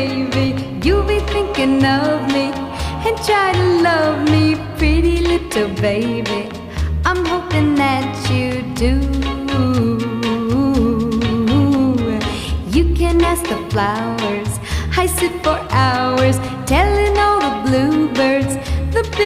baby, you'll be thinking of me and try to love me, pretty little baby. I'm hoping that you do. You can ask the flowers, I sit for hours telling all the bluebirds the